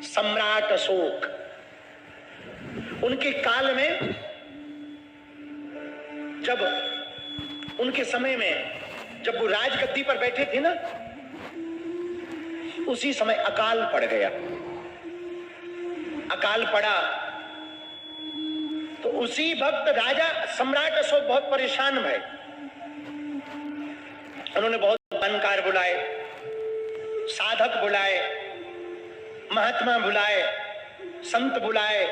सम्राट अशोक, उनके काल में, जब उनके समय में जब वो राजगद्दी पर बैठे थे ना, उसी समय अकाल पड़ गया। अकाल पड़ा तो उसी वक्त राजा सम्राट अशोक बहुत परेशान भये। उन्होंने बहुत बनकार बुलाए, साधक बुलाए, महात्मा बुलाए, संत बुलाए।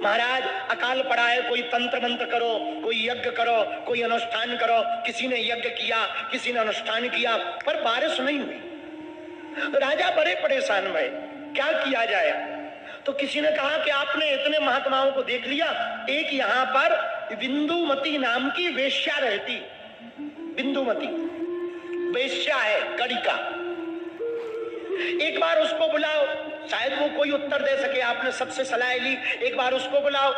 महाराज अकाल पड़ा है, कोई तंत्र मंत्र करो, कोई यज्ञ करो, कोई अनुष्ठान करो। किसी ने यज्ञ किया, किसी ने अनुष्ठान किया, पर बारिश नहीं हुई। राजा बड़े परेशान भये, क्या किया जाए। तो किसी ने कहा कि आपने इतने महात्माओं को देख लिया, एक यहां पर बिंदुमती नाम की वेश्या रहती। बिंदुमती वेश्या है, गड़िका। एक बार उसको बुलाओ, शायद वो कोई उत्तर दे सके। आपने सबसे सलाह ली, एक बार उसको बुलाओ।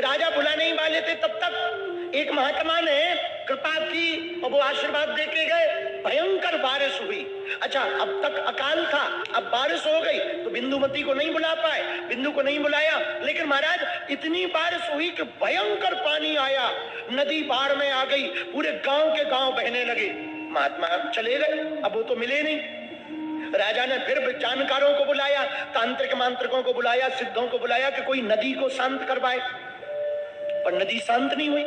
राजा बुलाने ही वाले थे, तब तक एक महात्मा ने कृपा की और वो आशीर्वाद देके गए। भयंकर बारिश हुई। अच्छा, अब तक अकाल था, अब बारिश हो गई तो बिंदुमती को नहीं बुला पाए, बिंदु को नहीं बुलाया। लेकिन महाराज इतनी बारिश हुई कि भयंकर पानी आया, नदी बाढ़ में आ गई, पूरे गांव के गांव बहने लगे। महात्मा चले गए, अब वो तो मिले नहीं। राजा ने फिर जानकारों को बुलाया, तांत्रिक मांत्रिकों को बुलाया, सिद्धों को बुलाया कि कोई नदी को शांत करवाए, पर नदी शांत नहीं हुई।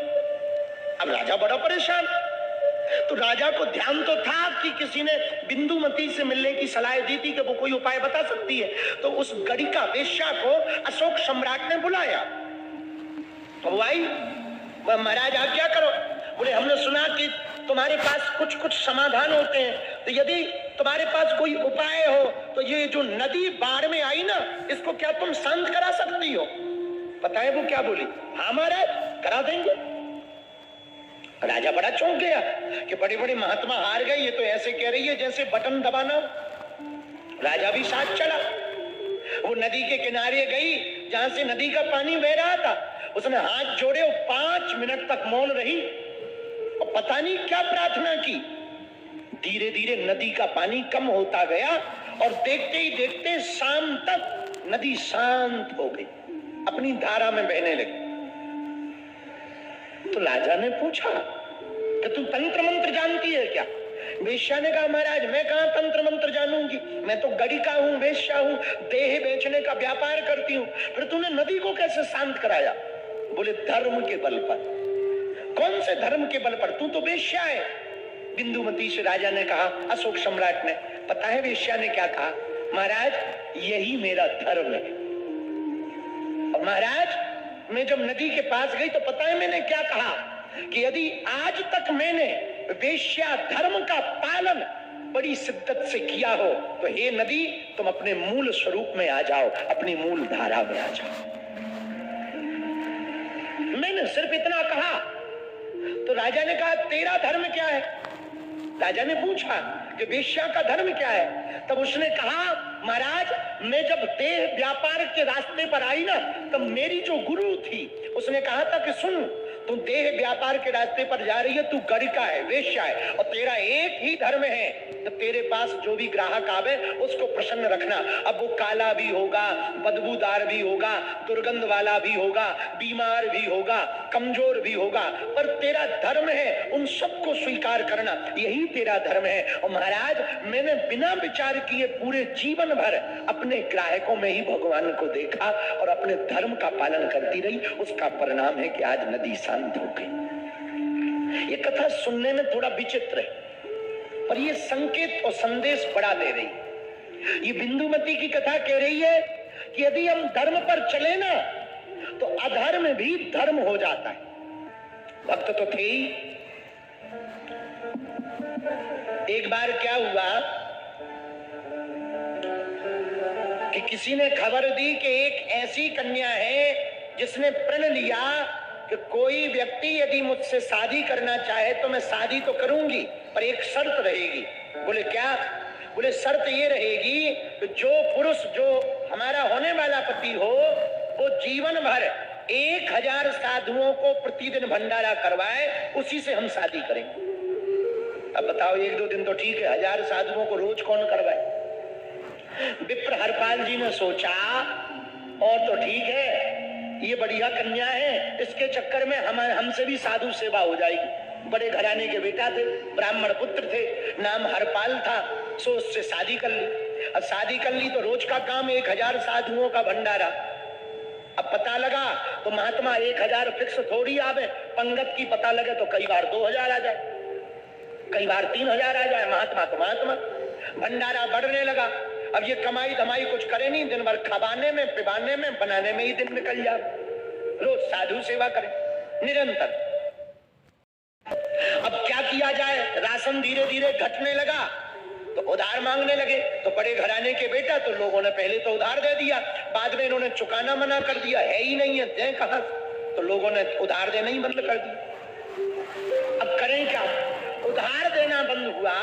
अब राजा बड़ा परेशान। तो राजा को ध्यान तो था कि किसी ने बिंदुमती से मिलने की सलाह दी थी कि वो कोई उपाय बता सकती है। तो उस गड़िका वेश्या को अशोक सम्राट ने बुलाया। तो वो आई, महाराज आप क्या करो। बोले हमने सुना कि तुम्हारे पास कुछ कुछ समाधान होते हैं, तो यदि तुम्हारे पास कोई उपाय हो तो ये जो नदी बाढ़ में आई ना, इसको क्या तुम शांत करा सकती हो। पता है वो क्या बोली, हाँ महाराज करा देंगे। राजा बड़ा चौंक गया कि बड़े बड़े महात्मा हार गए, ये तो ऐसे कह रही है जैसे बटन दबाना। राजा भी साथ चला। वो नदी के किनारे गई जहां से नदी का पानी बह रहा था। उसने हाथ जोड़े और 5 मिनट तक मौन रही और पता नहीं क्या प्रार्थना की। धीरे धीरे नदी का पानी कम होता गया और देखते ही देखते शाम तक नदी शांत हो गई, अपनी धारा में बहने लगी। तो राजा ने पूछा कि तू तंत्र मंत्र जानती है क्या। वेश्या ने कहा महाराज मैं कहां तंत्र मंत्र जानूंगी, मैं तो गड़िका हूं, वेश्या हूं, देह बेचने का व्यापार करती हूं। फिर तूने नदी को कैसे शांत कराया। बोले धर्म के बल पर। कौन से धर्म के बल पर, तू तो वेश्या है। बिंदुमती से राजा ने कहा, अशोक सम्राट ने, पता है वेश्या ने क्या कहा, महाराज यही मेरा धर्म है। और महाराज मैं जब नदी के पास गई तो पता है मैंने क्या कहा कि यदि आज तक मैंने वेश्या धर्म का पालन बड़ी शिद्दत से किया हो तो हे नदी तुम अपने मूल स्वरूप में आ जाओ, अपनी मूल धारा में आ जाओ। मैंने सिर्फ इतना कहा। तो राजा ने कहा तेरा धर्म क्या है। राजा ने पूछा कि वेश्या का धर्म क्या है। तब उसने कहा महाराज मैं जब देह व्यापार के रास्ते पर आई ना, तब मेरी जो गुरु थी उसने कहा था कि सुन तू देह व्यापार के रास्ते पर जा रही है, तू गड़िका है, वेश्या है और तेरा एक ही धर्म है, तो तेरे पास जो भी ग्राहक आवे उसको प्रसन्न रखना। अब वो काला भी होगा, बदबूदार भी होगा, दुर्गंध वाला भी होगा, बीमार भी होगा, कमजोर भी होगा, पर तेरा धर्म है उन सबको स्वीकार करना, यही तेरा धर्म है। और महाराज मैंने बिना विचार किए पूरे जीवन भर अपने ग्राहकों में ही भगवान को देखा और अपने धर्म का पालन करती रही। उसका परिणाम है कि आज नदी शांत हो गई। ये कथा सुनने में थोड़ा विचित्र है, पर ये संकेत और संदेश बड़ा दे रही। ये बिंदुमती की कथा कह रही है कि यदि हम धर्म पर चले ना तो अधर्म भी धर्म हो जाता है। भक्त तो थे ही। एक बार क्या हुआ कि किसी ने खबर दी कि एक ऐसी कन्या है जिसने प्रण लिया कि कोई व्यक्ति यदि मुझसे शादी करना चाहे तो मैं शादी तो करूंगी, पर एक शर्त रहेगी। बोले क्या। बोले शर्त ये रहेगी कि जो पुरुष जो हमारा होने वाला पति हो वो जीवन भर 1000 साधुओं को प्रतिदिन भंडारा करवाए, उसी से हम शादी करेंगे। अब बताओ, एक दो दिन तो ठीक है, 1000 साधुओं को रोज कौन करवाए? विप्र हरपाल जी ने सोचा और तो ठीक है, ये बढ़िया कन्या है, इसके चक्कर में हमसे भी साधु सेवा हो जाएगी। बड़े घराने के बेटा थे, ब्राह्मण पुत्र थे, नाम हरपाल था, सो उससे शादी कर ली। अब शादी कर ली तो रोज का काम 1000 साधुओं का भंडारा। अब पता लगा तो महात्मा 1000 फिक्स थोड़ी आवे, पंगत की पता लगे तो कई बार 2000 आ जाए, कई बार 3000 आ जाए। महात्मा तो महात्मा, भंडारा बढ़ने लगा। अब ये कमाई धमाई कुछ करे नहीं, दिन भर खबाने में, पिबाने में, बनाने में ही दिन निकल जाए। रोज साधु सेवा करे निरंतर। अब क्या किया जाए, राशन धीरे धीरे घटने लगा तो उधार मांगने लगे। तो बड़े घराने के बेटा, तो लोगों ने पहले तो उधार दे दिया, बाद में इन्होंने चुकाना मना कर दिया, है ही नहीं है, दें कहां, तो लोगों ने उधार देना ही बंद कर दिया। अब करें क्या, उधार देना बंद हुआ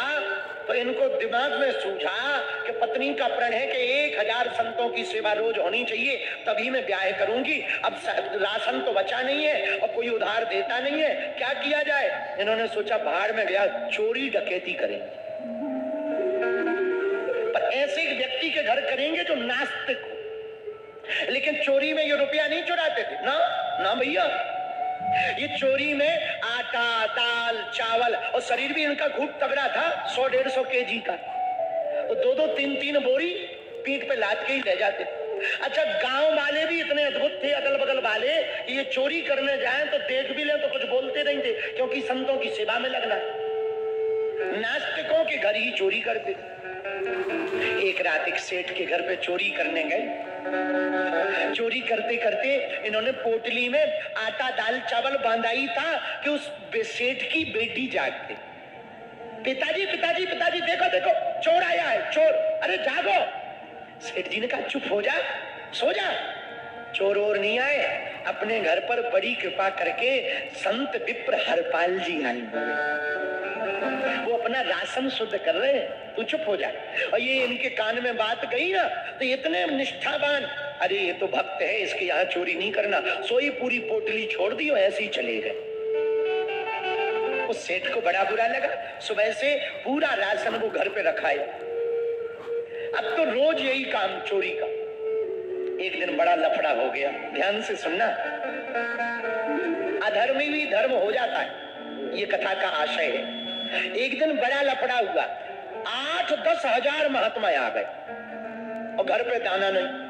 तो इनको दिमाग में सूझा कि पत्नी का प्रण है कि 1000 संतों की सेवा रोज होनी चाहिए, तभी मैं ब्याह करूंगी। अब राशन तो बचा नहीं है और कोई उधार देता नहीं है, क्या किया जाए? इन्होंने सोचा बाहर में गया, चोरी डकैती करेंगे। पर ऐसे एक व्यक्ति के घर करेंगे जो नास्तिक हो। लेकिन चोरी में ये रुपया नहीं चुराते थे ना, ना भैया, ये चोरी में आटा, दाल, चावल, और शरीर भी इनका खूब तगड़ा था, 100-150 केजी का, तो 2-2, 3-3 बोरी पीठ पे लाद के ही ले जाते। अच्छा, गांव वाले भी इतने अद्भुत थे, अगल बगल वाले, ये चोरी करने जाएं तो देख भी लें तो कुछ बोलते नहीं थे, क्योंकि संतों की सेवा में लगना। नास्तिकों के घर ही चोरी करते। एक रात एक सेठ के घर पे चोरी करने गए। चोरी करते करते इन्होंने पोटली में आटा, दाल, चावल बांधाई था कि उस सेठ की बेटी जाग गई। पिताजी पिताजी पिताजी, देखो देखो चोर आया है, चोर, अरे जागो। सेठ जी ने कहा चुप हो जा, सो जा, चोर और नहीं आए, अपने घर पर बड़ी कृपा करके संत विप्र हरपाल जी आए हुए, वो अपना राशन शुद्ध कर रहे हैं, तू चुप हो जा। और ये इनके कान में बात गई ना तो इतने निष्ठावान, अरे ये तो भक्त है, इसके यहाँ चोरी नहीं करना, सोई पूरी पोटली छोड़ दी और ऐसे ही चले गए। उस सेठ को बड़ा बुरा लगा, सुबह से पूरा राशन वो घर पे रखा है। अब तो रोज यही काम चोरी का। एक दिन बड़ा लफड़ा हो गया, ध्यान से सुनना, अधर्मी भी धर्म हो जाता है, ये कथा का आशय है। एक दिन बड़ा लफड़ा हुआ, 8-10 हजार महात्मा आ गए और घर पे दाना नहीं।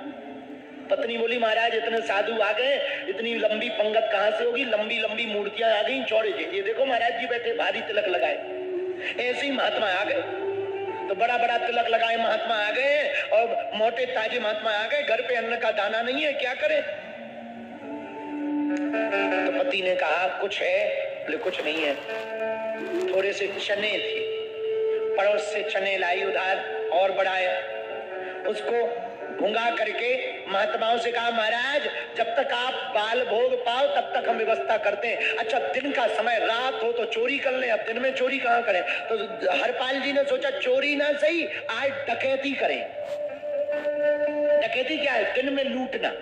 पत्नी बोली महाराज इतने साधु आ गए, इतनी लंबी पंगत कहां से होगी, लंबी लंबी मूर्तियां आ गई, चौड़े ये देखो महाराज जी बैठे, भारी तिलक लगाए। ऐसे ही महात्मा आ गए, तो बड़ा बड़ा तिलक लगाए महात्मा आ गए और मोटे ताजे महात्मा आ गए, घर पे अन्न का दाना नहीं है, क्या करें? तो पति ने कहा कुछ है? बोले कुछ नहीं है। थोड़े से चने थे, पड़ोस से चने लाई उधार और बढ़ाए, उसको भुंगा करके महात्माओं से कहा महाराज जब तक आप बाल भोग पाओ तब तक हम व्यवस्था करते हैं। अच्छा, दिन का समय, रात हो तो चोरी कर ले, अब दिन में चोरी कहां करें? तो हरपाल जी ने सोचा चोरी ना सही, आज डकैती करें। डकैती क्या है? दिन में लूटना।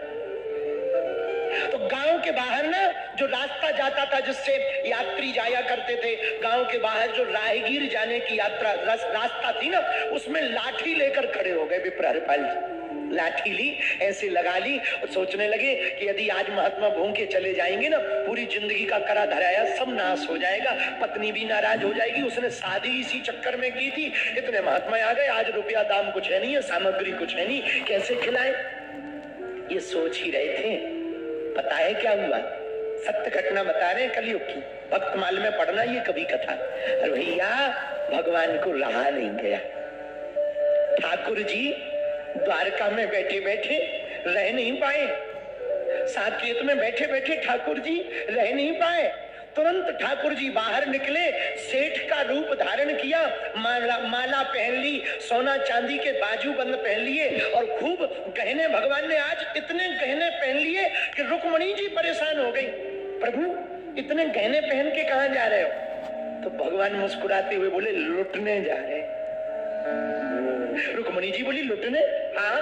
तो गांव के बाहर ना जो रास्ता जाता था जिससे यात्री जाया करते थे, गांव के बाहर जो राहगीर जाने की यात्रा रास्ता थी ना, उसमें लाठी लेकर खड़े हो गए विप्र हरपाल जी। लाठी ली, ऐसे लगा ली और सोचने लगे कि यदि आज महात्मा भूख के चले जाएंगे ना, पूरी जिंदगी का करा धराया सब नाश हो जाएगा, पत्नी भी नाराज हो जाएगी, उसने शादी इसी चक्कर में की थी, इतने महात्मा आ गए, आज रुपया दाम कुछ है नहीं है, सामग्री कुछ है नहीं, कैसे खिलाए? ये सोच ही रहे थे। पता है क्या हुआ? सत्य घटना बता रहे कलयुग की, भक्तमाल में पढ़ना ये कभी कथा। अरे भैया, भगवान को रहा नहीं गया। ठाकुर जी द्वारका में बैठे बैठे रह नहीं पाए, साकेत में बैठे बैठे ठाकुर जी रह नहीं पाए। तुरंत ठाकुर जी बाहर निकले, सेठ का रूप धारण किया, माला पहन ली, सोना चांदी के बाजूबंद पहन लिए और खूब गहने, भगवान ने आज इतने गहने पहन लिए कि रुक्मणी जी परेशान हो गई। प्रभु इतने गहने पहन के कहां जा रहे हो? तो भगवान मुस्कुराते हुए बोले लुटने जा रहे। रुक्मणी जी बोली लुटने? हाँ।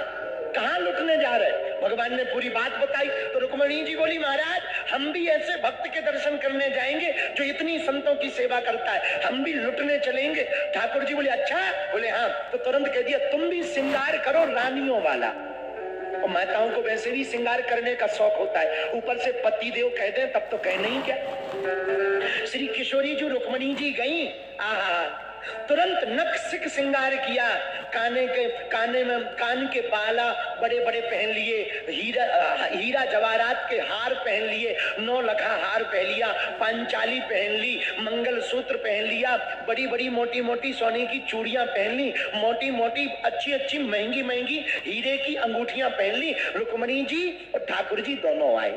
कहाँ लुटने जा रहे? भगवान ने पूरी बात बताई तो रुक्मणी जी बोली, महाराज हम भी ऐसे भक्त के दर्शन करने जाएंगे जो इतनी संतों की सेवा करता है, हम भी लुटने चलेंगे। ठाकुर जी बोले अच्छा? बोले हाँ। तो तुरंत कह दिया, तुम भी श्रृंगार करो रानियों वाला। और माताओं को वैसे भी श्रृंगार करने का शौक होता है, ऊपर से पति देव कह दें तब तो कहने ही क्या। श्री किशोरी जी रुक्मणी जी गई, तुरंत नक्सिक श्रृंगार किया, काने में कान के बाला बड़े बड़े पहन लिए, हीरा जवाहरात के हार पहन लिए, 9 लखा हार पहन लिया, पांचाली पहन ली, मंगल सूत्र पहन लिया, बड़ी बड़ी मोटी मोटी सोने की चूड़ियां पहन ली, मोटी मोटी अच्छी अच्छी महंगी महंगी हीरे की अंगूठियां पहन ली। रुक्मणी जी और ठाकुर जी दोनों आए।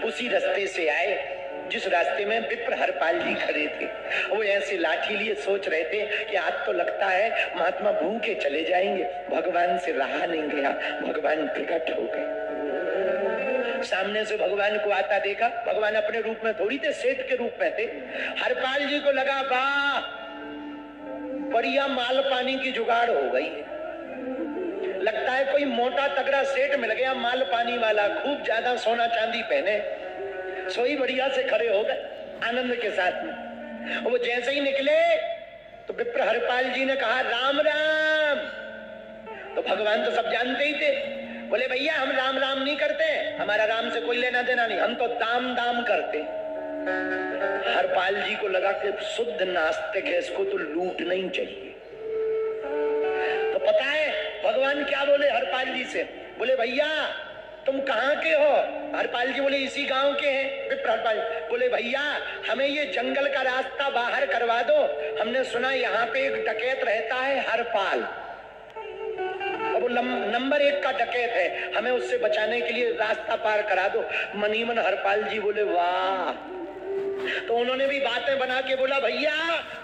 उसी रास्ते से आए जिस रास्ते में विप्र हरपाल जी खड़े थे। वो ऐसे लाठी लिए सोच रहे थे कि आज तो लगता है महात्मा भूखे चले जाएंगे। भगवान से रहा नहीं गया, भगवान प्रकट हो गए। सामने से भगवान को आता देखा। भगवान अपने रूप में थोड़ी थे, सेठ के रूप में थे। हरपाल जी को लगा वाह बढ़िया माल पानी की जुगाड़ हो गई है, लगता है कोई मोटा तगड़ा सेठ मिल गया माल पानी वाला, खूब ज्यादा सोना चांदी पहने, सोई बढ़िया से खड़े हो गए आनंद के साथ में। वो जैसे ही निकले तो विप्र हरपाल जी ने कहा राम राम। तो भगवान तो सब जानते ही थे, बोले भैया हम राम राम नहीं करते, हमारा राम से कोई लेना देना नहीं, हम तो दाम दाम करते। हरपाल जी को लगा कि शुद्ध नास्तिक है, इसको तो लूट नहीं चाहिए। तो पता है भगवान क्या बोले हरपाल जी से? बोले भैया तुम कहाँ के हो? हरपाल जी बोले इसी गांव के हैं। विप्र हरपाल बोले भैया हमें ये जंगल का रास्ता बाहर करवा दो, हमने सुना यहाँ पे एक डकैत रहता है हरपाल, अब वो नंबर 1 का डकैत है, हमें उससे बचाने के लिए रास्ता पार करा दो। मनीमन हरपाल जी बोले वाह। तो उन्होंने भी बातें बना के बोला भैया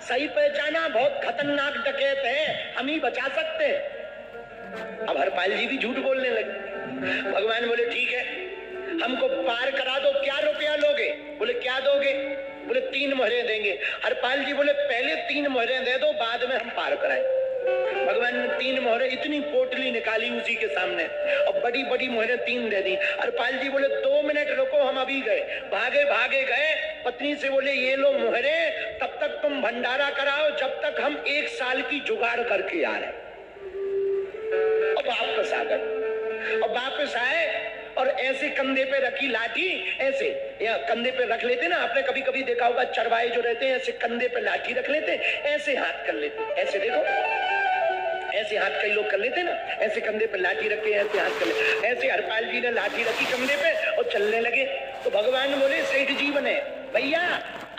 सही पहचाना, बहुत खतरनाक डकैत है, हम ही बचा सकते। अब हरपाल जी भी झूठ बोलने लगे। भगवान बोले ठीक है हमको पार करा दो, क्या रुपया लोगे? बोले क्या दोगे? बोले 3 मोहरें देंगे। हरपाल जी बोले पहले 3 मोहरें दे दो, बाद में हम पार कराएं। भगवान ने 3 मोहरें, इतनी पोटली निकाली उसी के सामने और बड़ी बड़ी मोहरें 3 दे दी। हरपाल जी बोले 2 मिनट रुको, हम अभी गए। भागे भागे गए, पत्नी से बोले ये लो मोहरें, तब तक तुम भंडारा कराओ जब तक हम 1 साल की जुगाड़ करके आ रहे। अब वापस आ गए और वापस आए और ऐसे कंधे पे रखी लाठी, ऐसे या कंधे पे रख लेते ना, आपने कभी कभी देखा होगा चरवाहे जो रहते हैं ऐसे कंधे पे लाठी रख लेते, ऐसे हाथ कर लेते, ऐसे देखो ऐसे हाथ कई लोग कर लेते ना, ऐसे कंधे पे लाठी रखे ऐसे हाथ कर लेते। ऐसे हरपाल जी ने लाठी रखी कंधे पे और चलने लगे। तो भगवान बोले सेठ जी बने भैया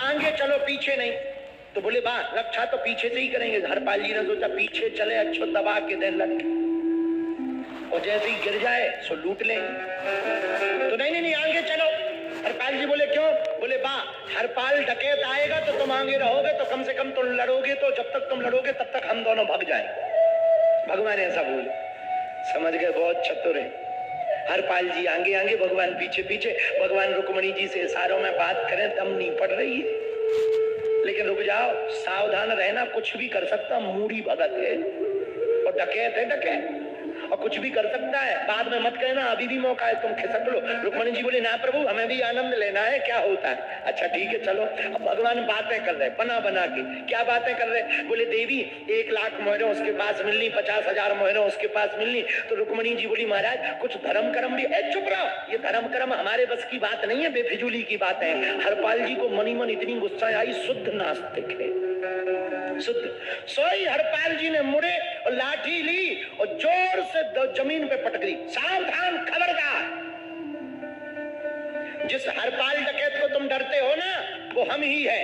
आगे चलो पीछे नहीं। तो बोले वाह रक्षा तो पीछे से ही करेंगे। हरपाल जी ने सोचा पीछे चले अच्छो दबा के दे लग, और जैसे ही गिर जाए सो लूट लेंगे। तो नहीं आगे चलो। हरपाल जी बोले क्यों? बोले वाह हरपाल डकैत आएगा तो तुम आगे रहोगे, तो कम से कम तुम लड़ोगे, तो जब तक तुम लड़ोगे तब तक हम दोनों भाग जाएंगे। भगवान ऐसा बोले, समझ गए बहुत चतुर है। हरपाल जी आगे आगे, भगवान पीछे पीछे। भगवान रुक्मणी जी से इशारों में बात करें दम नहीं पड़ रही है, लेकिन रुक जाओ सावधान रहना, कुछ भी कर सकता, मूढ़ी भगत है और डकैत है, डकैत और कुछ भी कर सकता है। बाद में मत कहना अभी भी मौका है, तुम खिसक लो। रुक्मणी जी बोले ना प्रभु हमें भी आनंद लेना है, क्या होता है? अच्छा ठीक है चलो। अब भगवान बातें कर रहे बना बना के, क्या बातें कर रहे? बोले देवी 1 लाख मोहरें उसके पास मिलनी, 50,000 मोहरें उसके पास मिलनी। तो रुक्मणी जी बोली महाराज कुछ धर्म कर्म भी। चुप रहो, ये धर्म कर्म हमारे बस की बात नहीं है, बेफिजूली की बात है। हरपाल जी को मनी मन इतनी गुस्सा आई, शुद्ध नास्तिक है शुद्ध। सोई हरपाल जी ने मुड़े और लाठी ली और जोर से जमीन पे पटक दी। सावधान खबरदार, जिस हरपाल डकैत को तुम डरते हो ना वो हम ही है।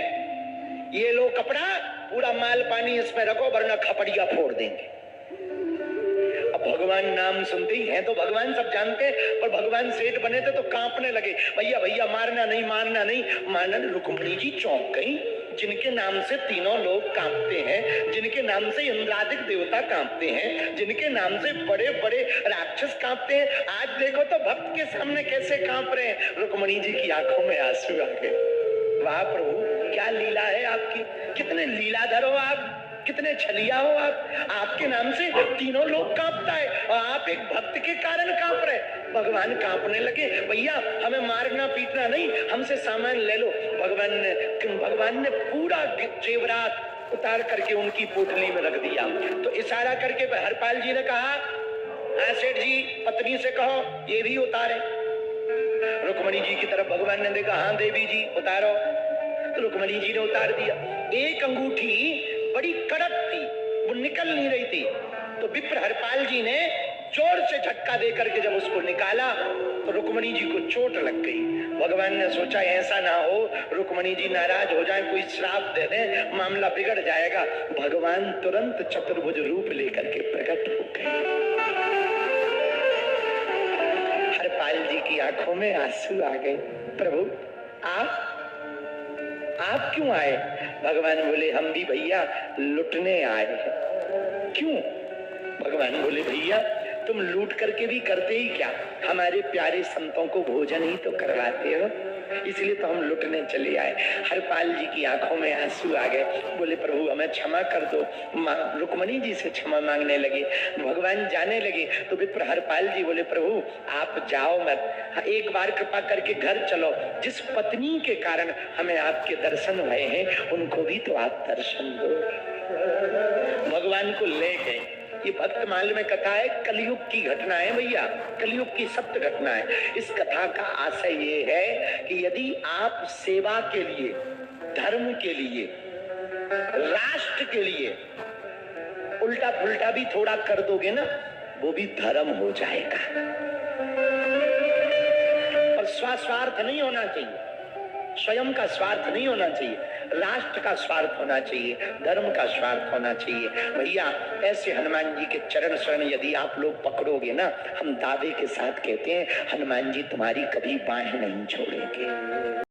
ये लो कपड़ा, पूरा माल पानी इसमें रखो वरना खपड़िया फोड़ देंगे। अब भगवान नाम सुनते ही हैं तो भगवान सब जानते हैं, पर भगवान सेठ बने थे तो कांपने लगे। भैया भैया मारना नहीं मारना नहीं मारना। रुक्मणी जी चौंक गई, जिनके नाम से तीनों लोग कांपते हैं, जिनके नाम से इंद्रादिक देवता कांपते हैं, जिनके नाम से बड़े बड़े राक्षस कांपते हैं, आज देखो तो भक्त के सामने कैसे कांप रहे हैं। रुक्मणी जी की आंखों में आंसू आ गए। वाह प्रभु क्या लीला है आपकी, कितने लीलाधर हो आप। कितने छलिया हो आप, आपके नाम से तीनों लोग कांपता है और आप एक भक्त के कारण कांप रहे। भगवान कांपने लगे, भैया हमें मारना पीटना नहीं, हमसे सामान ले लो। भगवान ने पूरा जेवरात उतार करके उनकी पोटली में रख दिया। तो इशारा करके हरपाल जी ने कहा, हाँ सेठ जी, पत्नी से कहो ये भी उतारे। रुक्मणी जी की तरफ भगवान ने देखा, हाँ देवी जी उतारो। तो रुक्मणी जी ने उतार दिया। एक अंगूठी बड़ी कड़क थी, वो निकल नहीं रही थी। तो विप्र हरपाल जी ने जोर से झटका देकर के जब उसको निकाला तो रुक्मणी जी को चोट लग गई। भगवान ने सोचा ऐसा ना हो रुक्मणी जी नाराज हो जाए, कोई श्राप दे दे, मामला बिगड़ जाएगा। भगवान तुरंत चतुर्भुज रूप लेकर के प्रकट हो गए। हरपाल जी की आंखों में आंसू आ गए। प्रभु आप क्यों आए? भगवान बोले, हम भी भैया लुटने आए हैं। क्यों? भगवान बोले, भैया तुम लूट करके भी करते ही क्या, हमारे प्यारे संतों को भोजन ही तो करवाते हो, इसलिए तो हम लुटने चले आए। हरपाल जी की आंखों में आंसू आ गए। बोले, प्रभु हमें क्षमा कर दो। रुक्मणी जी से क्षमा मांगने लगे। भगवान जाने लगे तो विप्र हरपाल जी बोले, प्रभु आप जाओ मत, एक बार कृपा करके घर चलो। जिस पत्नी के कारण हमें आपके दर्शन भये हैं उनको भी तो आप दर्शन दो। भगवान को ले गए। ये भक्तमाल में कथा है, कलयुग की घटना है भैया, कलयुग की सत्य घटना है। इस कथा का आशय ये है कि यदि आप सेवा के लिए, धर्म के लिए, राष्ट्र के लिए उल्टा पुल्टा भी थोड़ा कर दोगे ना, वो भी धर्म हो जाएगा। और स्वार्थ नहीं होना चाहिए, स्वयं का स्वार्थ नहीं होना चाहिए, राष्ट्र का स्वार्थ होना चाहिए, धर्म का स्वार्थ होना चाहिए। भैया ऐसे हनुमान जी के चरण शरण यदि आप लोग पकड़ोगे ना, हम दावे के साथ कहते हैं हनुमान जी तुम्हारी कभी बाहें नहीं छोड़ेंगे।